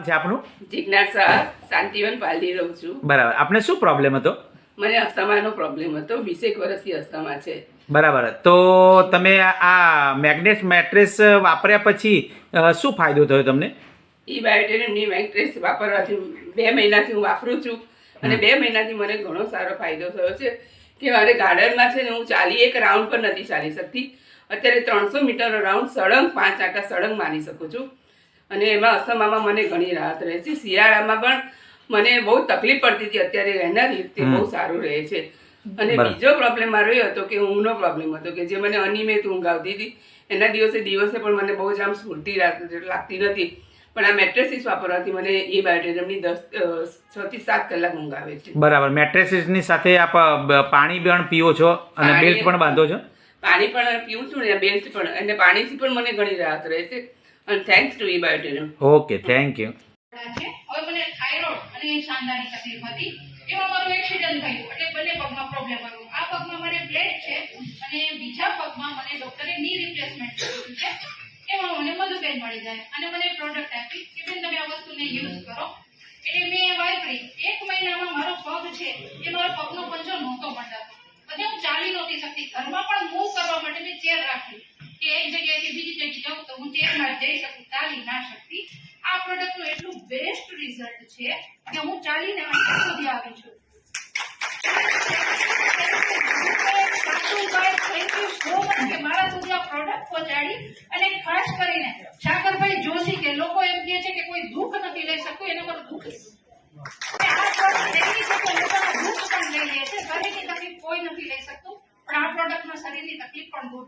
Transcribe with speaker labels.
Speaker 1: છે આપનું?
Speaker 2: જિજ્ઞાસા શાંતિવન પાલડી રહું છું.
Speaker 1: બરાબર. આપને શું પ્રોબ્લેમ હતો?
Speaker 2: મને અસ્થમાનો પ્રોબ્લેમ હતો. 20 વર્ષથી અસ્થમા છે.
Speaker 1: બરાબર. તો તમે આ મેગ્નેટ મેટ્રેસ વાપર્યા પછી શું ફાયદો થયો તમને?
Speaker 2: ઈ બાયોટેરિયમની મેટ્રેસ વાપરવાથી 2 મહિનાથી હું વાપરું છું અને 2 મહિનાથી મને ઘણો સારો ફાયદો થયો છે કે મારે ગાર્ડનમાં છે ને હું ચાલી એક રાઉન્ડ પર નથી ચાલી શકતી. અત્યારે 300 મીટર રાઉન્ડ સળંગ 5 આંટા સળંગ મારી શકું છું અને એમાં અસ્થમામાં મને ઘણી રાહત રહે છે. શિયાળામાં પણ મને બહુ તકલીફ પડતી હતી, અત્યારે એના રીતે બહુ સારું રહે છે. અને બીજો પ્રોબ્લેમ મારો એ હતો કે ઊંઘનો પ્રોબ્લેમ હતો કે જે મને અનિયમિત ઊંઘ આવતી હતી. એના દિવસે પણ મને બહુ જ આમ સ્ફૂર્તિ લાગતી નથી, પણ આ મેટ્રેસીસ વાપરવાથી મને એ બાયોટેરિયમની 6 થી 7 કલાક ઊંઘ આવે છે.
Speaker 1: બરાબર. મેટ્રેસીસની સાથે આપ પાણી પણ પીવો છો અને બેલ્ટ પણ બાંધો છો?
Speaker 2: પાણી પણ પીવું છું ને, બેલ્ટ પણ, અને પાણીથી પણ મને ઘણી રાહત રહે છે અને થેન્ક્સ ટુ ઈ બાયોટેરિયમ.
Speaker 1: Okay, thank you.
Speaker 3: હવે મને થાઇરોઇડ અને સાંધાની તકલીફ હતી. એમાં મારું એક્સિડન્ટ થયું એટલે બંને પગમાં પ્રોબ્લેમ આવ્યો. આ પગમાં મને પ્લેટ છે અને બીજા પગમાં મને ડોક્ટરે ની રિપ્લેસમેન્ટ કર્યું છે. એમાં મને બધું પેન મળી જાય અને મને પ્રોડક્ટ આપી કે બેન તમે આ વસ્તુને યુઝ કરો. એટલે મેં વાપરી. 1 મહિનામાં મારો પગ છે એ મારો પગનો પંજો નહોતો મંડાતો. અને હું ચાલી નહોતી શકતી. ઘરમાં પણ મૂવ કરવા માટે મેં ચેર રાખી કે એક જગ્યાએથી બીજી જગ્યાએ જાઉં તો હું ચેરમાં જઈ શકું, ચાલી ના શકતી. આ પ્રોડક્ટનું એટલું બેસ્ટ રિઝલ્ટ છે કે હું ચાલીને અહીં સુધી આવી છું. થેન્ક યુ સો મચ કે મારા સુધી આ પ્રોડક્ટ પહોંચાડી. અને ખાસ કરીને શાકરભાઈ જોશી કે લોકો એમ કહે છે કે કોઈ દુઃખ નથી લઈ શકતું, એને મારું દુઃખ લીધું. આ પ્રોડક્ટ એવી છે કે લોકોના દુઃખ પણ લઈ લે છે. શરીરની તકલીફ કોઈ નથી લઈ શકતું, પણ આ પ્રોડક્ટમાં શરીરની તકલીફ પણ દૂર